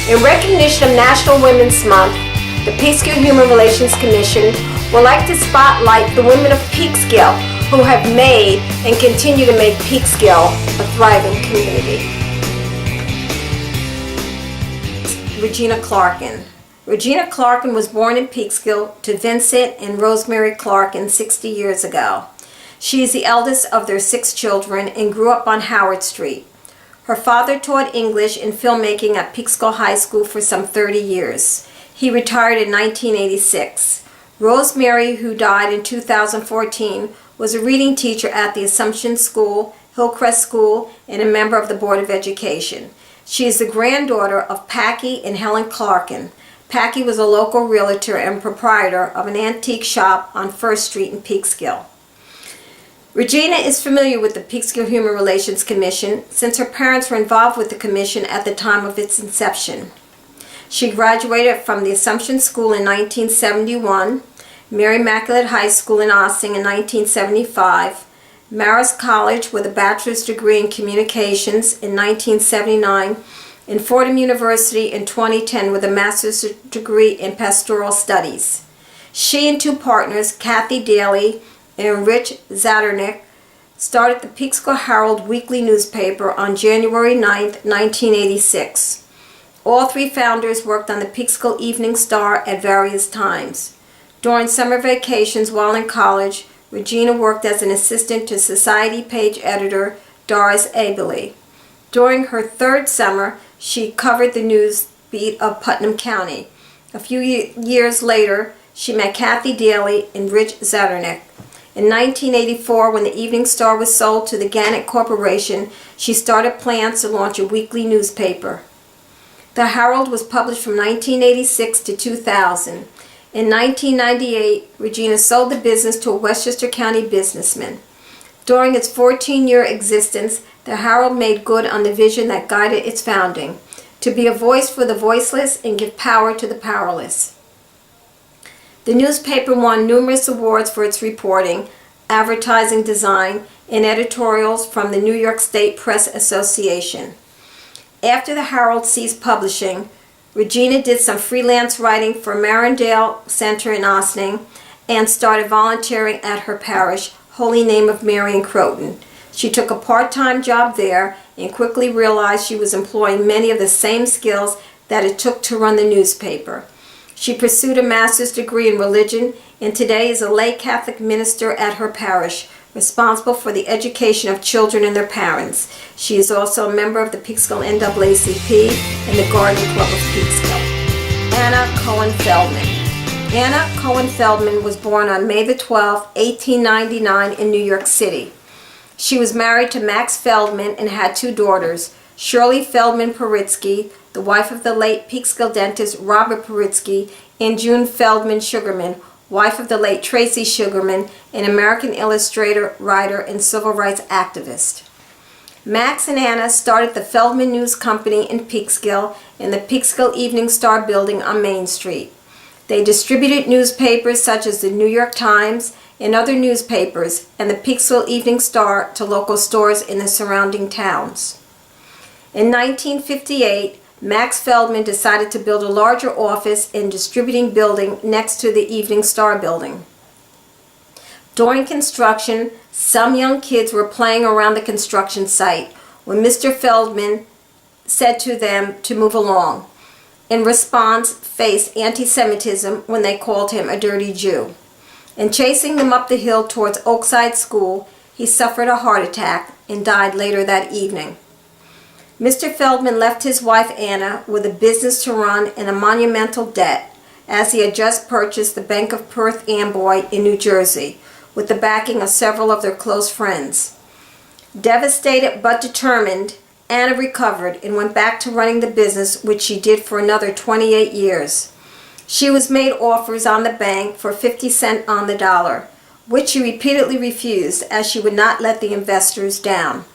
In recognition of National Women's Month, the Peekskill Human Relations Commission would like to spotlight the women of Peekskill who have made and continue to make Peekskill a thriving community. Regina Clarkin. Regina Clarkin was born in Peekskill to Vincent and Rosemary Clarkin 60 years ago. She is the eldest of their 6 children and grew up on Howard Street. Her father taught English and filmmaking at Peekskill High School for some 30 years. He retired in 1986. Rosemary, who died in 2014, was a reading teacher at the Assumption School, Hillcrest School, and a member of the Board of Education. She is the granddaughter of Packy and Helen Clarkin. Packy was a local realtor and proprietor of an antique shop on First Street in Peekskill. Regina is familiar with the Peekskill Human Relations Commission since her parents were involved with the commission at the time of its inception. She graduated from the Assumption School in 1971, Mary Immaculate High School in Ossing in 1975, Marist College with a bachelor's degree in communications in 1979, and Fordham University in 2010 with a master's degree in pastoral studies. She and 2 partners, Kathy Daly and Rich Zadernick, started the Peekskill Herald weekly newspaper on January 9, 1986. All 3 founders worked on the Peekskill Evening Star at various times. During summer vacations while in college, Regina worked as an assistant to Society page editor Doris Abele. During her 3rd summer, she covered the news beat of Putnam County. A few years later, she met Kathy Daly and Rich Zadernick. In 1984, when the Evening Star was sold to the Gannett Corporation, she started plans to launch a weekly newspaper. The Herald was published from 1986 to 2000. In 1998, Regina sold the business to a Westchester County businessman. During its 14-year existence, the Herald made good on the vision that guided its founding, to be a voice for the voiceless and give power to the powerless. The newspaper won numerous awards for its reporting, advertising design, and editorials from the New York State Press Association. After the Herald ceased publishing, Regina did some freelance writing for Marindale Center in Ossining and started volunteering at her parish, Holy Name of Mary in Croton. She took a part-time job there and quickly realized she was employing many of the same skills that it took to run the newspaper. She pursued a master's degree in religion and today is a lay Catholic minister at her parish, responsible for the education of children and their parents. She is also a member of the Peekskill NAACP and the Garden Club of Peekskill. Anna Cohen Feldman. Anna Cohen Feldman was born on May the 12th, 1899 in New York City. She was married to Max Feldman and had 2 daughters, Shirley Feldman Paritsky, the wife of the late Peekskill dentist Robert Paritsky, and June Feldman Sugarman, wife of the late Tracy Sugarman, an American illustrator, writer, and civil rights activist. Max and Anna started the Feldman News Company in Peekskill in the Peekskill Evening Star building on Main Street. They distributed newspapers such as the New York Times and other newspapers and the Peekskill Evening Star to local stores in the surrounding towns. In 1958, Max Feldman decided to build a larger office and distributing building next to the Evening Star building. During construction, some young kids were playing around the construction site when Mr. Feldman said to them to move along. In response, faced anti-Semitism when they called him a dirty Jew. In chasing them up the hill towards Oakside School, he suffered a heart attack and died later that evening. Mr. Feldman left his wife Anna with a business to run and a monumental debt, as he had just purchased the Bank of Perth Amboy in New Jersey, with the backing of several of their close friends. Devastated but determined, Anna recovered and went back to running the business, which she did for another 28 years. She was made offers on the bank for 50 cents on the dollar, which she repeatedly refused as she would not let the investors down.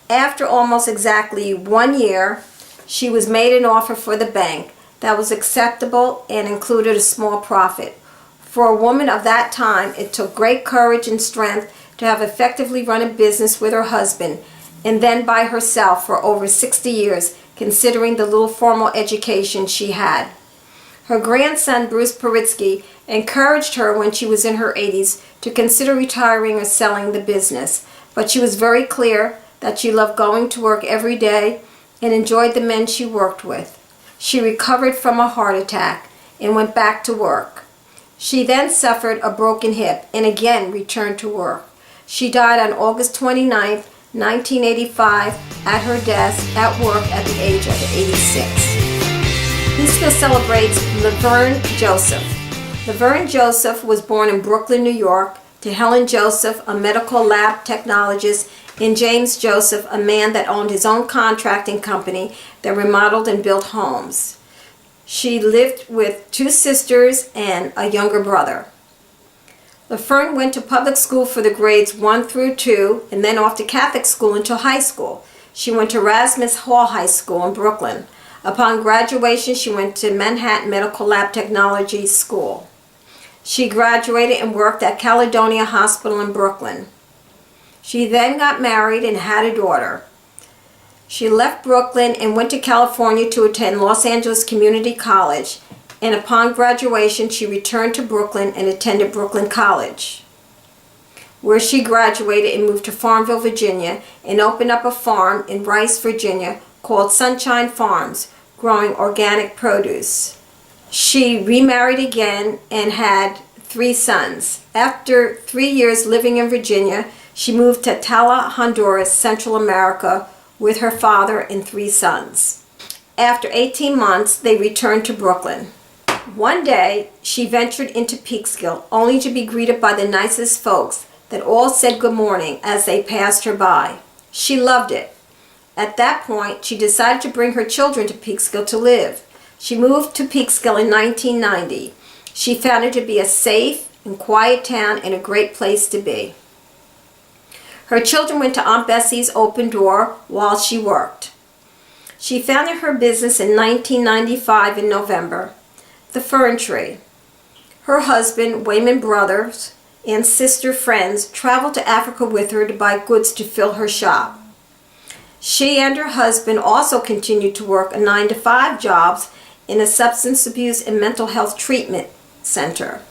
After almost exactly 1 year, she was made an offer for the bank that was acceptable and included a small profit. For a woman of that time, it took great courage and strength to have effectively run a business with her husband and then by herself for over 60 years, considering the little formal education she had. Her grandson, Bruce Peekskill, encouraged her when she was in her 80s to consider retiring or selling the business, but she was very clear that she loved going to work every day and enjoyed the men she worked with. She recovered from a heart attack and went back to work. She then suffered a broken hip and again returned to work. She died on August 29, 1985, at her desk at work at the age of 86. Peekskill celebrates Laverne Joseph. Laverne Joseph was born in Brooklyn, New York, to Helen Joseph, a medical lab technologist, and James Joseph, a man that owned his own contracting company that remodeled and built homes. She lived with 2 sisters and a younger brother. Laverne went to public school for the grades 1 through 2 and then off to Catholic school until high school. She went to Rasmus Hall High School in Brooklyn. Upon graduation, she went to Manhattan Medical Lab Technology School. She graduated and worked at Caledonia Hospital in Brooklyn. She then got married and had a daughter. She left Brooklyn and went to California to attend Los Angeles Community College, and upon graduation she returned to Brooklyn and attended Brooklyn College, where she graduated and moved to Farmville, Virginia, and opened up a farm in Rice, Virginia called Sunshine Farms, growing organic produce. She remarried again and had 3 sons. After 3 years living in Virginia, she moved to Tala, Honduras, Central America, with her father and 3 sons. After 18 months, they returned to Brooklyn. One day, she ventured into Peekskill, only to be greeted by the nicest folks that all said good morning as they passed her by. She loved it. At that point, she decided to bring her children to Peekskill to live. She moved to Peekskill in 1990. She found it to be a safe and quiet town and a great place to be. Her children went to Aunt Bessie's open door while she worked. She founded her business in 1995 in November, the Fern Tree. Her husband, Wayman Brothers, and sister friends traveled to Africa with her to buy goods to fill her shop. She and her husband also continued to work a 9-to-5 jobs in a substance abuse and mental health treatment center.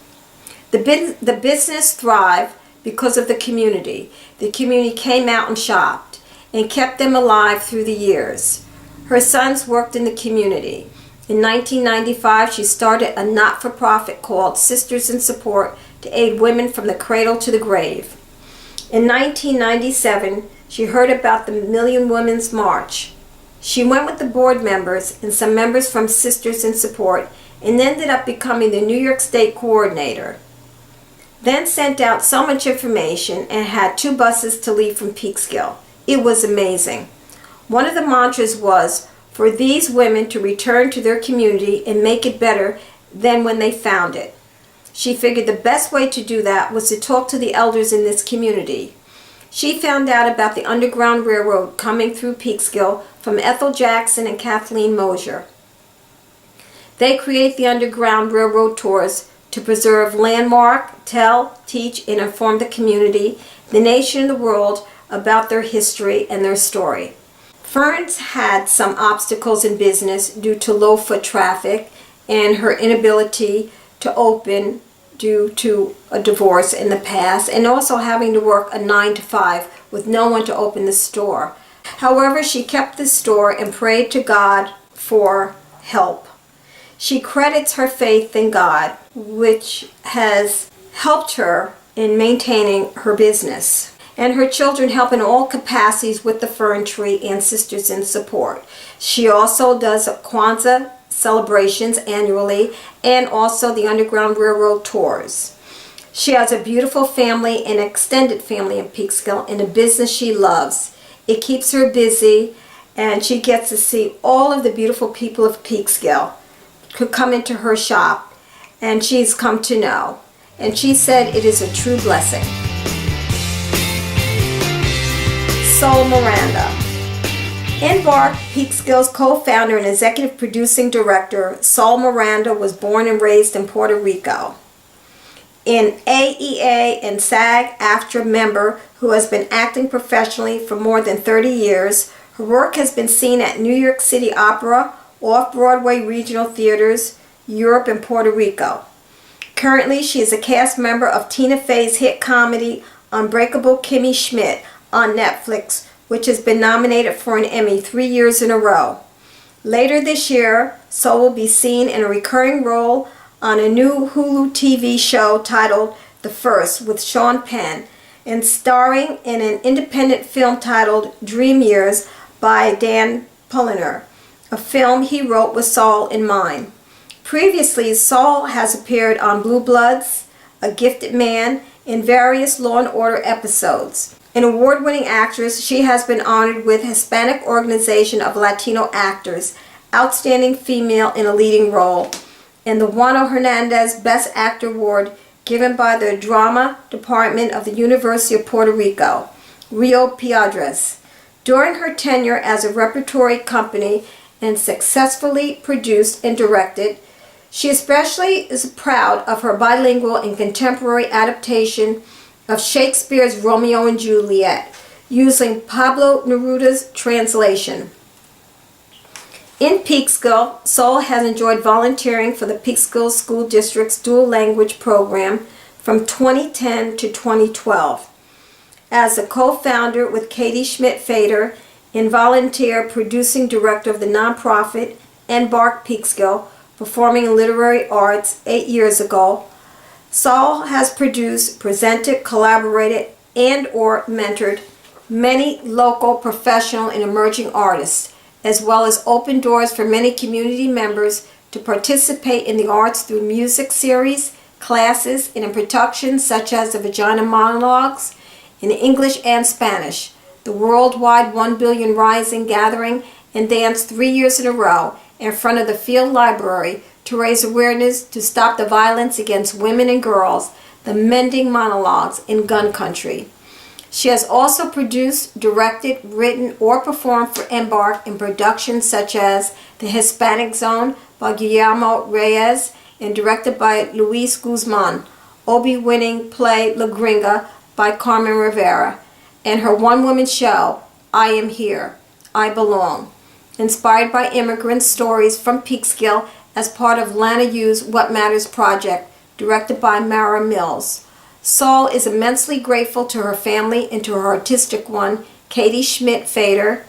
The business thrived because of the community. The community came out and shopped and kept them alive through the years. Her sons worked in the community. In 1995, she started a not-for-profit called Sisters in Support to aid women from the cradle to the grave. In 1997, she heard about the Million Women's March. She went with the board members and some members from Sisters in Support and ended up becoming the New York State coordinator. Then sent out so much information and had 2 buses to leave from Peekskill. It was amazing. One of the mantras was for these women to return to their community and make it better than when they found it. She figured the best way to do that was to talk to the elders in this community. She found out about the Underground Railroad coming through Peekskill from Ethel Jackson and Kathleen Mosier. They create the Underground Railroad tours to preserve, landmark, tell, teach, and inform the community, the nation, and the world about their history and their story. Ferns had some obstacles in business due to low foot traffic and her inability to open due to a divorce in the past, and also having to work a 9-to-5 with no one to open the store. However, she kept the store and prayed to God for help. She credits her faith in God, which has helped her in maintaining her business. And her children help in all capacities with the Fern Tree and Sisters in Support. She also does Kwanzaa celebrations annually and also the Underground Railroad tours. She has a beautiful family and extended family in Peekskill and a business she loves. It keeps her busy and she gets to see all of the beautiful people of Peekskill who come into her shop, and she's come to know. And she said it is a true blessing. Sol Miranda. Embark, Peekskill's co-founder and executive producing director, Sol Miranda was born and raised in Puerto Rico. An AEA and SAG-AFTRA member who has been acting professionally for more than 30 years, Her work has been seen at New York City Opera, off-Broadway regional theaters, Europe, and Puerto Rico. Currently, she is a cast member of Tina Fey's hit comedy Unbreakable Kimmy Schmidt on Netflix, which has been nominated for an Emmy 3 years in a row. Later this year, Sol will be seen in a recurring role on a new Hulu TV show titled The First with Sean Penn, and starring in an independent film titled Dream Years by Dan Pulliner, a film he wrote with Sol in mind. Previously, Sol has appeared on Blue Bloods, A Gifted Man, and various Law and Order episodes. An award-winning actress, she has been honored with Hispanic Organization of Latino Actors, Outstanding Female in a Leading Role, and the Juano Hernandez Best Actor Award given by the Drama Department of the University of Puerto Rico, Rio Piedras. During her tenure as a repertory company and successfully produced and directed, she especially is proud of her bilingual and contemporary adaptation of Shakespeare's Romeo and Juliet, using Pablo Neruda's translation. In Peekskill, Sol has enjoyed volunteering for the Peekskill School District's dual language program from 2010 to 2012. As a co-founder with Katie Schmidt-Fader and volunteer producing director of the nonprofit Embark Peekskill, performing in literary arts 8 years ago, Sol has produced, presented, collaborated, and/or mentored many local, professional, and emerging artists, as well as opened doors for many community members to participate in the arts through music series, classes, and in productions such as the Vagina Monologues in English and Spanish, the worldwide 1 Billion Rising gathering, and danced 3 years in a row in front of the Field Library to raise awareness to stop the violence against women and girls, the Mending Monologues in Gun Country. She has also produced, directed, written, or performed for Embark in productions such as The Hispanic Zone by Guillermo Reyes and directed by Luis Guzman, Obie-winning play La Gringa by Carmen Rivera, and her one-woman show, I Am Here, I Belong, inspired by immigrant stories from Peekskill as part of Lana Yu's What Matters project, directed by Mara Mills. Sol is immensely grateful to her family and to her artistic one, Katie Schmidt-Fader,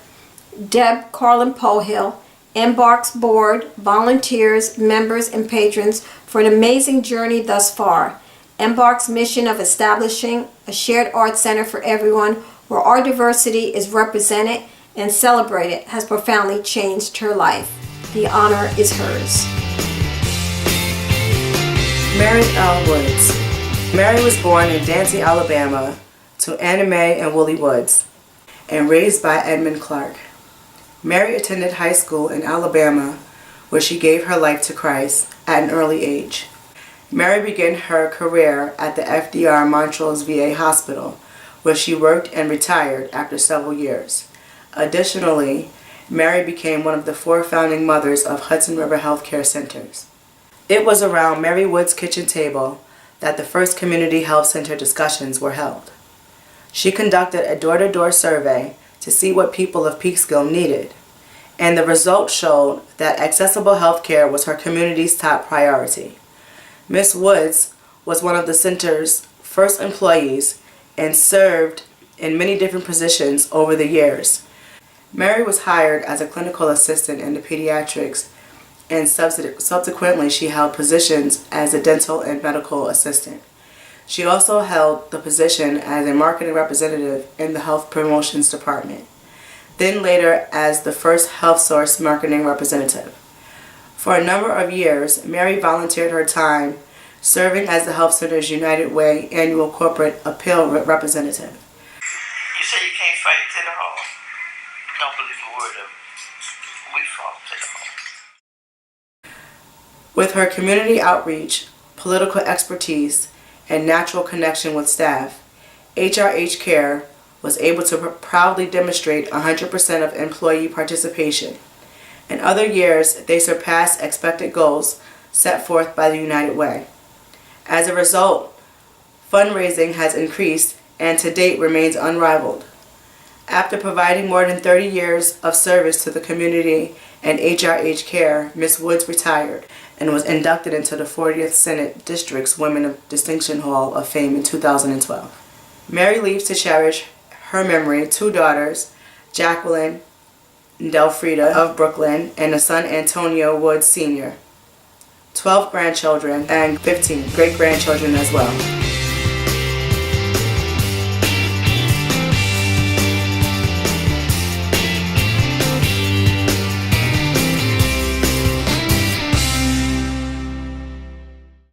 Deb Carlin-Pohill, Embark's board, volunteers, members, and patrons for an amazing journey thus far. Embark's mission of establishing a shared art center for everyone where our diversity is represented and celebrated has profoundly changed her life. The honor is hers. Mary L. Woods. Mary was born in Dancy, Alabama, to Anna Mae and Willie Woods, and raised by Edmund Clark. Mary attended high school in Alabama, where she gave her life to Christ at an early age. Mary began her career at the FDR Montrose VA Hospital, where she worked and retired after several years. Additionally, Mary became one of the 4 founding mothers of Hudson River Healthcare Centers. It was around Mary Wood's kitchen table that the first community health center discussions were held. She conducted a door-to-door survey to see what people of Peekskill needed, and the results showed that accessible health care was her community's top priority. Ms. Woods was one of the center's first employees and served in many different positions over the years. Mary was hired as a clinical assistant in the pediatrics, and subsequently she held positions as a dental and medical assistant. She also held the position as a marketing representative in the health promotions department, then later as the first health source marketing representative. For a number of years, Mary volunteered her time serving as the Health Center's United Way annual corporate appeal representative. You say you can't fight to the hall? Don't believe a word of it. We fought to the hall. With her community outreach, political expertise, and natural connection with staff, HRH Care was able to proudly demonstrate 100% of employee participation. In other years, they surpassed expected goals set forth by the United Way. As a result, fundraising has increased and to date remains unrivaled. After providing more than 30 years of service to the community and HRH care, Ms. Woods retired and was inducted into the 40th Senate District's Women of Distinction Hall of Fame in 2012. Mary leaves to cherish her memory 2 daughters, Jacqueline and Delfrida of Brooklyn, and a son, Antonio Woods Sr., 12 grandchildren, and 15 great-grandchildren as well.